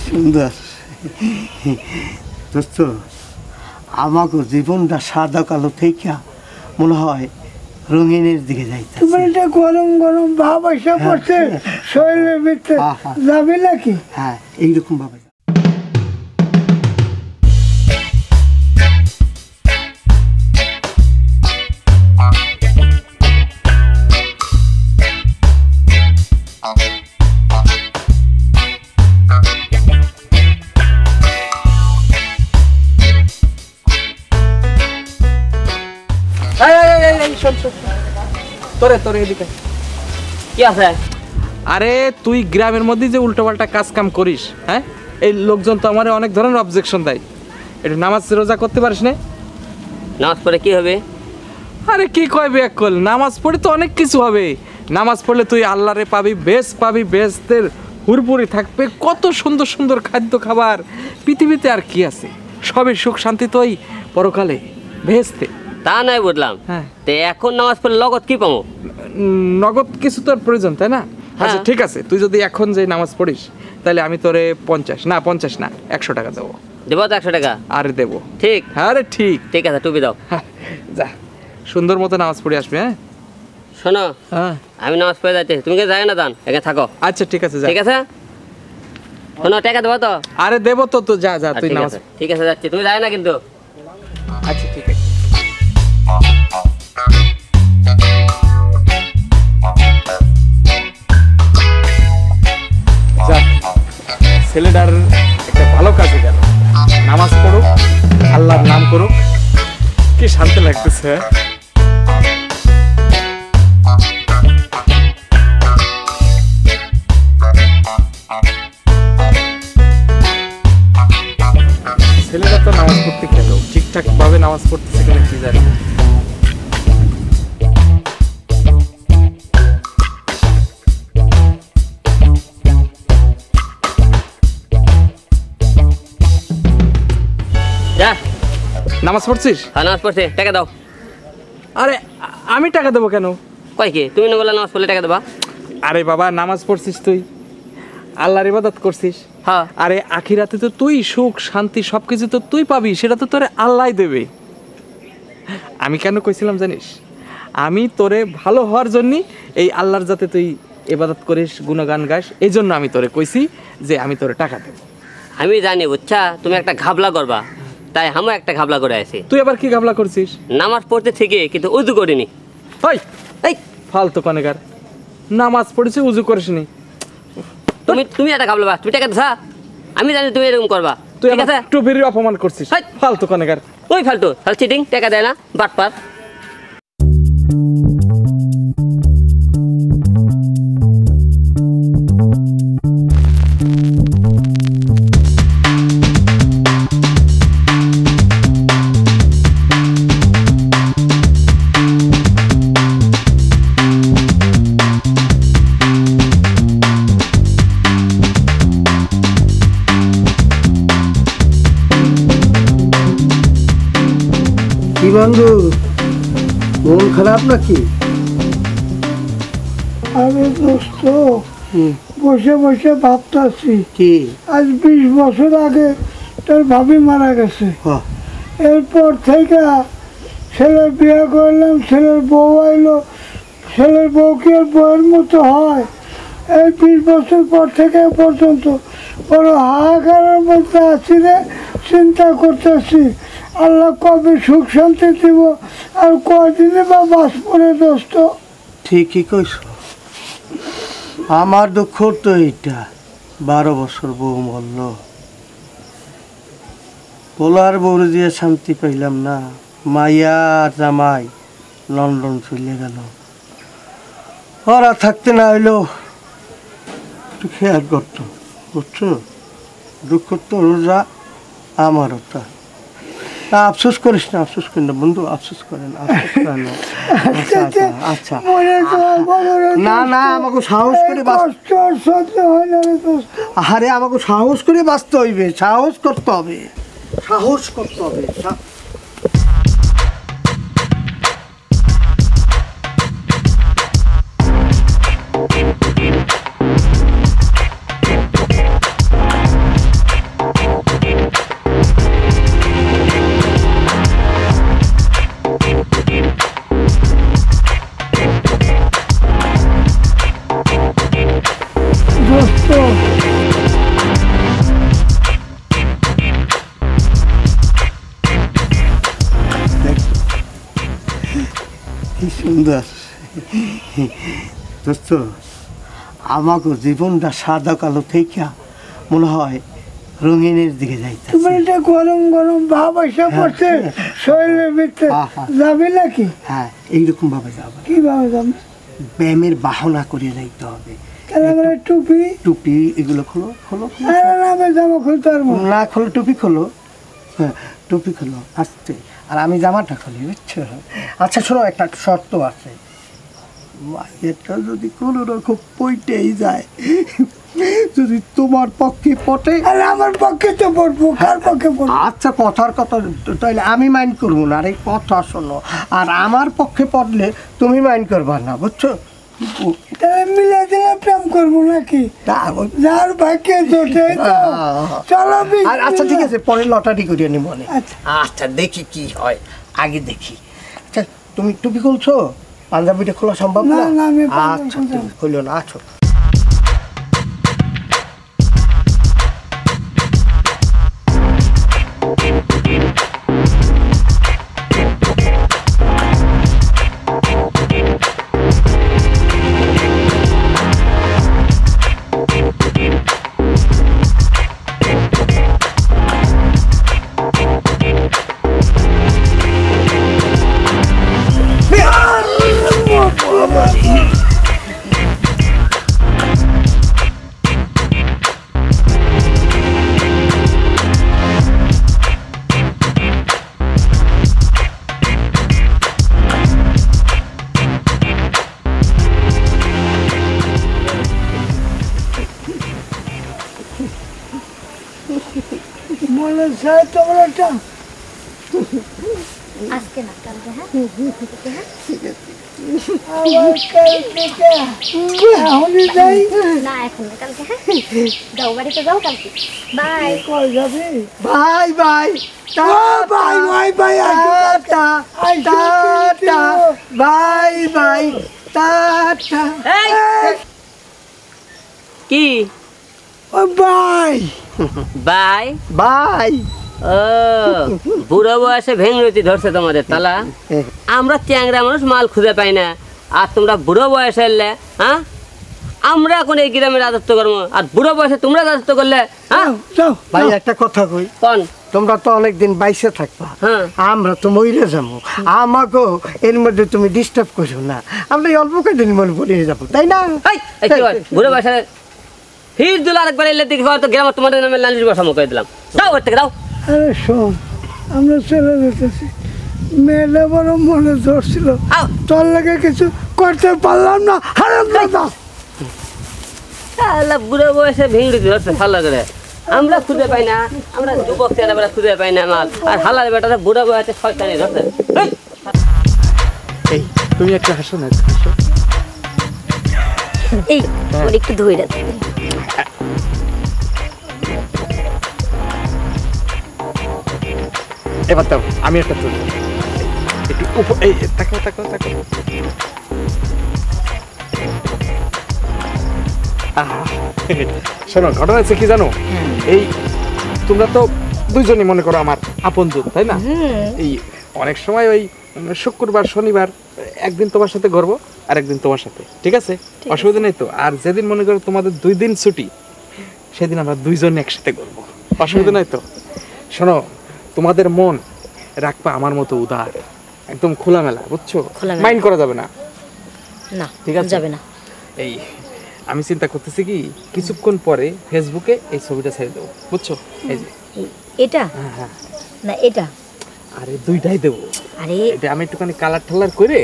সুন্দর দোস্ত, আমাকে জীবনটা সাদা কালো থেকে মনে হয় রঙিনের দিকে যাইতে। তোমার এটা গরম গরম ভাব এসে পড়ছে শরীরের ভিতরে, যাবে নাকি? হ্যাঁ, এইরকম ভাবে। আরে তুই গ্রামের মধ্যে যে উল্টোপাল্টা কাজ কাম করিস, হ্যাঁ, এই লোকজন তো আমার অনেক ধরনের অবজেকশন দেয়। একটু নামাজ রোজা করতে পারিস না? নামাজ পড়ে কি হবে? আরে কি কয় ব্যাকল, নামাজ পড়ে তো অনেক কিছু হবে। নামাজ পড়লে তুই আল্লাহরে পাবি, বেশ পাবি, বেশদের হুরপুরি থাকবে, কত সুন্দর সুন্দর খাদ্য খাবার। পৃথিবীতে আর কি আছে, সবই সুখ শান্তি তো ওই পরকালে ভেস্তে। তা নাই বুঝলাম, হ্যাঁ। তে এখন নামাজ পড়লে লগত কি পাবো? নগদ কিছু তোর প্রয়োজন, তাই না? আচ্ছা ঠিক আছে, তুই যদি এখন যে নামাজ পড়িস তাহলে আমি তোরে 50 না 100 টাকা দেবো। দেবো তো 100 টাকা? আরে দেবো। ঠিক? আরে ঠিক। ঠিক আছে, টুপি দাও। যা সুন্দর মতো নামাজ পড়ে আসবে। হ্যাঁ শোনো, হ্যাঁ, আমি নামাজ পড়ে যাচ্ছি, তুমি কি যাই না দান, এখানে থাকো। আচ্ছা ঠিক আছে, যা। ঠিক আছে, শোনো, টাকা দেবো তো? আরে দেবো তো, তো যা যা তুই নামাজ। ঠিক আছে, যাচ্ছি, তুমি যাই না কিন্তু। আচ্ছা ঠিক আছে। যাক, ছেলেটার একটা ভালো কাজে গেল, নামাজ পড়ুক, আল্লাহর নাম করুক, কি শান্তি লাগতেছে। ছেলেটা তো নামাজ পড়তে গেল, ঠিকঠাক ভাবে নামাজ পড়তেছে কিনা কি জানি। যা, নামাজ পড়ছিস? হ্যাঁ নামাজ পড়ছে, টাকা দাও। আরে আমি টাকা দেবো কেন? কয় কি তুমি না বলে নামাজ পড়লে টাকা দেবা? আরে বাবা, নামাজ পড়ছিস তুই, আল্লাহর ইবাদত করছিস। হ্যাঁ। আরে আখিরাতে তো তুই সুখ শান্তি সবকিছু তো তুই পাবি, সেটা তো তোরে আল্লাহ দেবে। আমি কেন কইছিলাম জানিস? আমি তোরে ভালো হওয়ার জন্য, এই আল্লাহর যাতে তুই ইবাদত করিস, গুণগান গাস, এই জন্য আমি তোরে কইছি যে আমি তোরে টাকা দেব। আমি জানি বুঝছা, তুমি একটা ঘাবলা করবা, তাই আমি একটা ঘাবলা করে আছি। তুই আবার কি ঘাবলা করছিস? নামাজ পড়তে থেকে কিন্তু উজু করিনি। ওই এই ফালতু কনেকার, নামাজ পড়েছি উজু করিসনি? তুমি একটা ঘাবলা, তুমি টাকা দিছা, আমি জানি তুমি এরকম করবা। তুই ঠিক আছে, একটু বেরিয়ে অপমান করছিস, ফালতু কনেকার। ওই ফালতু চিটিং, টাকা দেয় না, বাটপার। কি বন্ধু, মন খারাপ নাকি? আরে দোস্ত, বসে বসে ভাবতাছি কি? আজ 20 বছর আগে তোর ভাবি মারা গেছে। এরপর থেকে ছেলের বিয়ে করলাম, ছেলের বউ আইলো, ছেলের বউ কি আর বউয়ের মতো হয়? এই 20 বছর পর থেকে পর্যন্ত বড় হাহাকারের মধ্যে আছি রে। চিন্তা করতেছি আল্লাহ কবে সুখ শান্তি দিব, আর কয়দিনে বা বাস পড়ে দোস্ত। ঠিকই কইস, আমার দুঃখ তো এইটা, 12 বছর বউ মরল, পোলার বউরে দিয়ে শান্তি পাইলাম না। মাইয়া আর জামাই লন্ডন চলে গেল, ওরা থাকতে না হইলো একটু খেয়াল করতো, বুঝছো? দুঃখ তো রোজা আমারও তা। আফসোস করিস না, আফসোস করি না বন্ধু, আফসোস করেন, আফসোস করেন না। আচ্ছা আচ্ছা, না না, আমাকে সাহস করে আরে আমাকে সাহস করে বাঁচতে হইবে, সাহস করতে হবে, সাহস করতে হবে। কি সুন্দর দোস্ত, আমাকে জীবনটা সাদা কালো থেকে মনে হয় রঙিনের দিকে যাইতে। তোমার এটা গরম গরম ভাব এসে পড়ছে শরীরের ভিতরে, যাবে নাকি? হ্যাঁ, এইরকম ভাবে যাবো। কিভাবে যাবে? ব্যায়ামের বাহনা করে যাইতে হবে। তাহলে টুপি টুপি এগুলো খোলো খোলো খোলো। আমি জামা খুলতে পারবো না খোলো, টুপি খোলো। হ্যাঁ, টুপি খোলো আসতে, আর আমি জামাটা খুলি, বুঝছো? আচ্ছা শোনো, একটা শর্ত আছে। মায়েরটা যদি কোনো রকম পইটেই যায়, যদি তোমার পক্ষে পটে। আর আমার পক্ষে তো পড়বো, কার পক্ষে পড়বো? আচ্ছা, কথার কথা, তাইলে আমি মাইন্ড করবো না। আর এই কথা শোনো, আর আমার পক্ষে পড়লে তুমি মাইন্ড করবা না, বুঝছো? তাহলে মিলে দিলে প্রেম করবো নাকি? যার ভাগ্যে জোটে চলো। আচ্ছা ঠিক আছে, পরে লটারি করিয়ে নি মনে। আচ্ছা। আচ্ছা দেখি কি হয়, আগে দেখি। আচ্ছা তুমি টুপি খুলছো, পাঞ্জাবিটা খোলা সম্ভব না? না, আমি আচ্ছা তুমি খুলো না, আছো। মনে চাই তোমার একটা আজকে না কালকে, হ্যাঁ আবার কাল থেকে এখনই যাই। না এখন না কালকে, হ্যাঁ যাও বাড়িতে যাও কালকে। বাই। কই যাবি? Bye bye, bye bye bye, tata tata, bye bye, tata. কি ও বাই বাই? বাই। ও বুড়ো বয়সে ভেঙরতি ধরছে তোমাদের তালা। আমরা চ্যাংরা মানুষ, মাল খুঁজে পাই না, আর তোমরা বুড়ো বয়সে এলে। হ্যাঁ, আমরা এখন এই গ্রামে রাজত্ব করবো, আর বুড়ো বয়সে তোমরা রাজত্ব করলে। হ্যাঁ যাও। ভাই একটা কথা কই, কোন? তোমরা তো অনেকদিন বাইসে থাকবা, হ্যাঁ। আমরা তো মইরে যাবো। আমাকেও এর মধ্যে তুমি ডিস্টার্ব করো না, আমরা এই অল্প কদিন মনে পড়ে যাবো, তাই না? এই কি হয়? বুড়ো বয়সে ফির দিল আরেকবার এলে দেখি হয়তো গ্রামে তোমাদের নামে লালিশ বসামো করে দিলাম। দাও ওর থেকে দাও। আরে শোন, আমরা চলে যেতেছি। মেয়েটা বড় মনে ধরছিল, আও। তোর লাগে কিছু করতে পারলাম না। হারাম দাদা, শালা বুড়ো বয়সে ভেঙে ধরছে ফালা করে। আমরা খুঁজে পাই না, আমরা যুবক ছেলেবেলা খুঁজে পাই না মাল, আর হালার বেটাটা বুড়ো বয়সে শয়তানি ধরছে। এই তুমি একটা হাসো না, একটু হাসো। এই ওর একটু ধরে রাখবে। এবার দাও, আমি একটা তুলি একটু এই তাকাও তাকাও তাকাও। আহা, শোনো, ঘটনা হচ্ছে কি জানো, এই তোমরা তো দুইজনই মনে করো আমার আপনজন, তাই না? এই অনেক সময় ওই শুক্রবার শনিবার একদিন তোমার সাথে ঘুরবো, আর একদিন তোমার সাথে, ঠিক আছে? অসুবিধা নেই তো। আর যেদিন মনে করো তোমাদের 2 দিন ছুটি, সেদিন আমরা দুইজন একসাথে ঘুরবো, অসুবিধা নাই তো? শোনো, তোমাদের মন রাখবা আমার মতো উদার, একদম খোলামেলা, বুঝছো? খোলামেলা। মাইন্ড করা যাবে না, না ঠিক আছে? যাবে না। এই আমি চিন্তা করতেছি কি, কিছুক্ষণ পরে ফেসবুকে এই ছবিটা ছেড়ে দেবো, বুঝছো? এই যে এটা হ্যাঁ হ্যাঁ, না এটা, আরে দুইটাই দেবো। আরে এটা আমি একটুখানি কালার ঠালার করে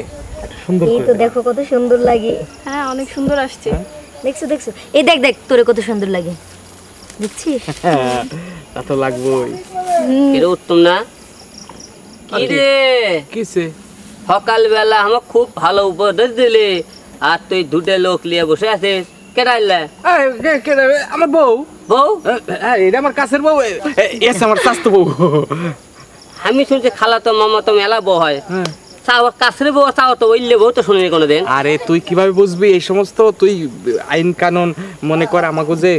একটা সুন্দর এই করে তো দেবো। দেখো কত সুন্দর লাগে। হ্যাঁ অনেক সুন্দর আসছে। দেখছো দেখছো, এই দেখ দেখ তোরে কত সুন্দর লাগে, দেখছিস? হ্যাঁ, তা তো লাগবোই। কিরে উত্তম না? কিরে কিসে? সকালবেলা আমার খুব ভালো উপদেশ দিলি, আর তুই দুটো লোক নিয়ে বসে আছিস। কেডা আইলা? আমার বউ। বউ? হ্যাঁ, এটা আমার কাছের বউ, এস আমার স্বাস্থ্য বউ। আমি শুনছি খালা তো মামা তো মেলা বউ হয়। হ্যাঁ। চাও কাছের বউ, চাও তো ওইলে বউ তো শুনিনি কোনোদিন। আরে তুই কিভাবে বুঝবি এই সমস্ত? তুই আইন কানুন মনে কর, আমাকে যে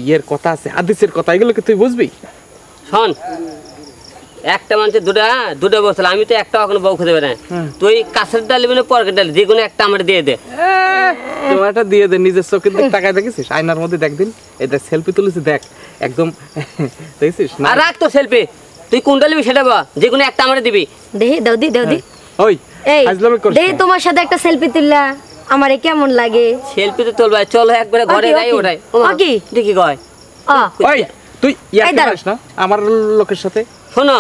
ইয়ের কথা আছে, হাদিসের কথা, এগুলোকে তুই বুঝবি? শোন, একটা মানুষের দুটা বছর, আমি তো একটা এখনো বউ খুঁজে বেড়াই। তুই কাছের ডালি মানে পরকের ডালি যে কোনো একটা আমার দিয়ে দে। তোমার একটা দিয়ে দে, নিজের চোখের দিকে তাকায় দেখেছিস, আয়নার মধ্যে দেখ দিন, এটা সেলফি তুলেছি দেখ একদম দেখছিস না? আর রাখ তো সেলফি, তুই কোনটা নিবি সেটা বা, যে কোনো একটা আমার দিবি। দেহি দাও দি দাও দি। ওই এই আজলামি করছিস দেহি তোমার সাথে একটা সেলফি তুললা আমারে কেমন লাগে? সেলফি তো তোল ভাই, চলো একবারে ঘরে ওকে, যাই ওকে। ওটাই। ওকে। দেখি কয় ওই তুই ইয়ার এই দাঁড়াও। করিস না আমার লোকের সাথে। শোনো,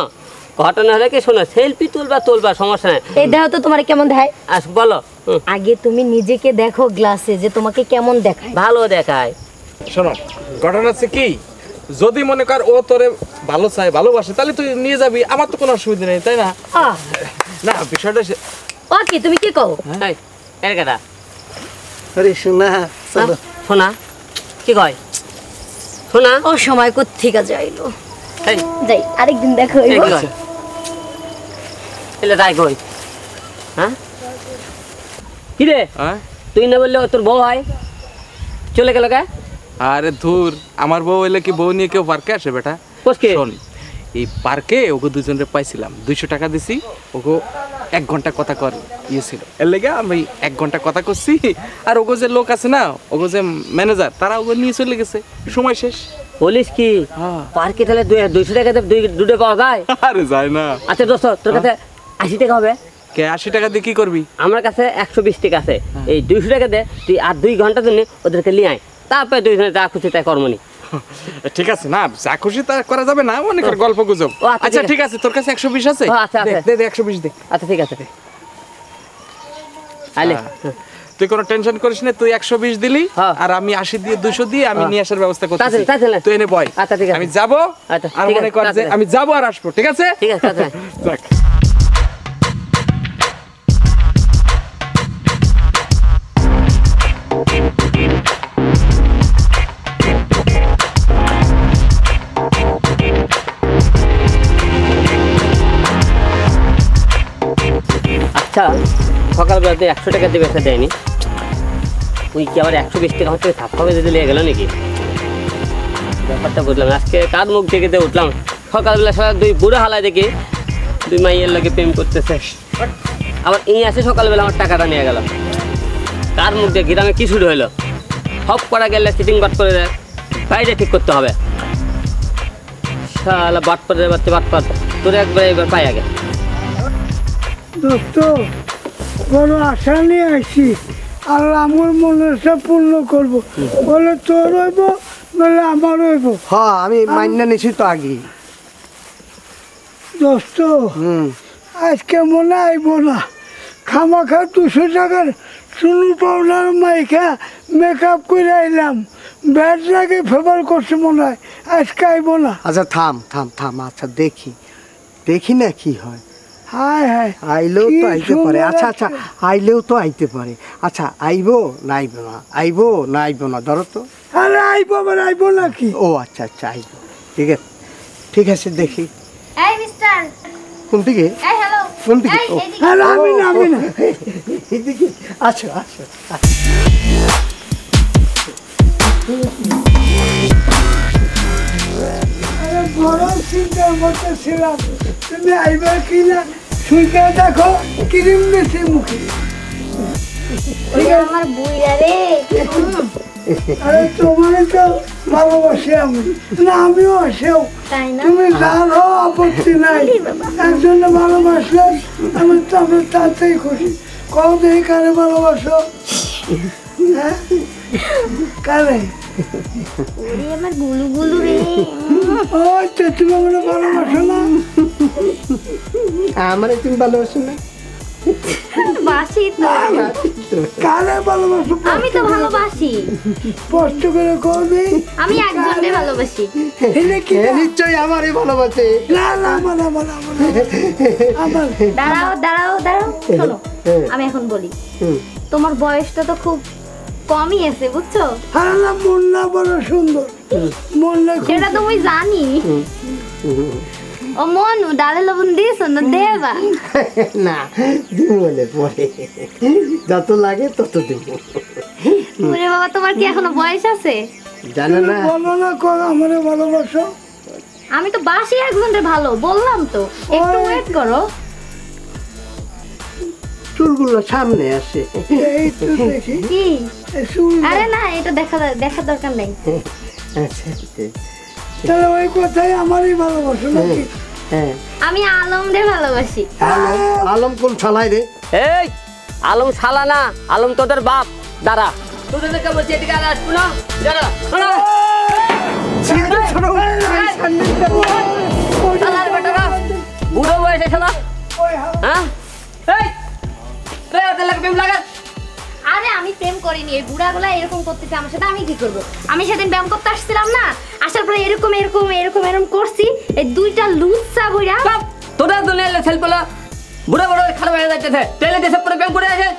ঘটনা হলে কি শোনো, সেলফি তুলবা সমস্যা নাই। এই দেখো তো তোমারে কেমন দেখায়। আস বলো। আগে তুমি নিজেকে দেখো গ্লাসে যে তোমাকে কেমন দেখায়। ভালো দেখায়। শোনো ঘটনা হচ্ছে কি, যদি মনে কর ও তোরে ভালো চায় ভালোবাসে তাহলে তুই নিয়ে যাবি, আমার তো কোনো অসুবিধা নেই, তাই না? না বিষয়টা ওকে তুমি কি কও? এই, এর কথা আরে শোনা চলো। শোনা কি কয়, শোনা ও সময় কোত্থেকে যাইলো, এই, যাই আরেকদিন দেখো এই কি কয়? এলে তাই কই, হ্যাঁ কি রে, হ্যাঁ? তুই না বললে ও তোর বউ হয়, চলে গেল কে? আরে ধুর, আমার বউ হইলে কি বউ নিয়ে কেউ পার্কে আসে বেটা? কোসকে? শোন, এই পার্কে ওকে দুজনের পাইছিলাম, 200 টাকা দিছি, ওকে 1 ঘন্টা কথা কর ছিল, এর লেগে আমি 1 ঘন্টা কথা করছি। আর ওগো যে লোক আছে না, ওগো যে ম্যানেজার, তারা ওগো নিয়ে চলে গেছে, সময় শেষ। বলিস কি হ্যাঁ। পার্কে তাহলে 200 টাকাতে দুটো পাওয়া যায়? আরে যায় না। আচ্ছা দোস্ত, তোর কাছে 80 টাকা হবে? কে 80 টাকা দিয়ে কি করবি? আমার কাছে 120 টাকা আছে, এই 200 টাকা দে, তুই আর 2 ঘন্টার জন্য ওদেরকে নিয়ে আয়, তারপরে দুইজনে যা খুশি তাই কর্মনি। ঠিক আছে, না যা খুশি তা করা যাবে না, মনে কর গল্প গুজব। ও, আচ্ছা, আচ্ছা ঠিক ঠিক আছে, তোর কাছে 120 আছে? ও, আচ্ছা, আছে। দে 120 দে। আচ্ছা ঠিক আছে, আইলে তুই কোনো টেনশন করিস না, তুই 120 দিলি হ্যাঁ। আর আমি 80 দিয়ে 200 দিয়ে আমি নিয়ে আসার ব্যবস্থা করতেছি। তাড়াতাড়ি, তাড়াতাড়ি। তুই এনে বয়। আচ্ছা, ঠিক আছে। আমি যাব আচ্ছা, আর ঠিক মনে আছে, কর যে তাড়াতাড়ি। আমি যাব আর আসবো, ঠিক আছে? ঠিক আছে, আচ্ছা। যাক। আচ্ছা সকালবেলা তুই 100 টাকা দিয়ে বেচা দেয়নি, তুই কি আবার 120 টাকা হচ্ছে থাপ্পাবে যদি লেগে গেল নাকি? ব্যাপারটা বুঝলাম না। আজকে কার মুখ থেকে দিয়ে উঠলাম, সকালবেলা সকাল 2 বুড়ো হালায় দেখি 2 মাইয়ের লাগে প্রেম করতেছে, আবার এই আসে সকালবেলা আমার টাকাটা নিয়ে গেল। কার মুখ দিয়ে গ্রামে কি শুরু হলো? হপ করা গেলে সিটিং বাট করে দেয়, বাইরে ঠিক করতে হবে। শালা বাট করে বাট তোর একবার এবার পাই আগে। দোস্ত বড় আশা নিয়ে আসি, আর আমার মনের সব পূর্ণ করবো, বলে তোর হইব বলে আমার হইব। হ্যাঁ আমি মান্য নিছি তো আগে। দোস্ত আজকে মনে আইব না, খামাখা 200 টাকার চুনু পাউডার মাইখা মেকআপ করে আইলাম, ব্যাট লাগে ফেভার করছে মনে হয়, আজকে আইব না। আচ্ছা থাম থাম থাম, আচ্ছা দেখি দেখি না কি হয়। হায় হায় আইলেও তো কি আইতে পারে। সুন্দর আচ্ছা আচ্ছা একটা- আইলেও তো আইতে পারে। আচ্ছা আইবো না আইবো না, আইবো না আইবো না, ধরো তো। আরে আইব আবার আইব নাকি? ও আচ্ছা আচ্ছা আইবো, ঠিক আছে ঠিক আছে দেখি। এই মিস্টার, কোন দিকে এই হ্যালো, কোন দিকে? ও, আরে আমি না আমি না। এদিকে আচ্ছা আচ্ছা। আরে বড় চিন্তার মধ্যে ছিলাম, তুমি আইবার কি না সুইকা দেখো ক্রিম দিয়েছে মুখে। আমার বুইরা রে। আরে তোমার তো ভালোবাসি আমি, না আমিও আসেও, তাই না? তুমি জানো আপত্তি নাই, একজনে ভালোবাসলে আমি তো আমি তাতেই খুশি। কও দেখি কারে ভালোবাসো? হ্যাঁ কারে? ওরে আমার গুলু গুলু রে। ওই তো তুমি আমার ভালোবাসো না? আমার তুমি ভালোবাসো না? বাসি তো, কারে ভালোবাসো? আমি তো ভালোবাসি, স্পষ্ট করে কও দেখি। আমি একজনকে ভালোবাসি। এটা কি? নিশ্চয়ই আমারই ভালোবাসে। না না আমার আমার আমার আমার দাঁড়াও দাঁড়াও দাঁড়াও, শোনো আমি এখন বলি, তোমার বয়সটা তো খুব কমই আছে বুঝছো, আরে না মন না বড় সুন্দর, মন না খুব- সেটা তুমি জানি। ও মনু ডালে লবণ দিস না দেবা? না দিব বলে পরে, যত লাগে তত দেব। ওরে বাবা, তোমার কি এখনো বয়স আছে? জানে না বলো না কর আমারে ভালোবাসো। আমি তো বাসি একজনের ভালো বললাম তো, একটু ওয়েট করো। চুলগুলো সামনে আসে। এই তো দেখি কি? এই চুল। আরে না, এটা দেখার দরকার নেই। আচ্ছা, তাহলে ওই কথাই আমারই ভালোবাসো নাকি? হ্যাঁ। আমি আলমদের ভালোবাসি। আলম কোন ছালাই রে? এই আলম শালা না, আলম তোদের বাপ। দাঁড়া, তোদেরকে বলছি এদিকে আর আসবো না। দাঁড়া, দাঁড়া। শালার বেটারা, বুড়ো বয়সে শালা, ওই হালা হ্যাঁ? এই, রে ওদের লাগে প্রেম লাগাস। আরে আমি প্রেম করিনি, এই বুড়াগুলা এরকম করতেছে আমার সাথে, আমি কি করব? আমি সেদিন ব্যায়াম করতে আসছিলাম না, আসার পরে এরকম এরকম এরকম এরকম করছি, এই দুইটা লুচ্চা বুড়া। তোরা দুনিয়ার ছেলে পেলা বুড়ো বুড়ো খারাপ হয়ে যাচ্ছে, তেলে দেশে পরে প্রেম করে আসে।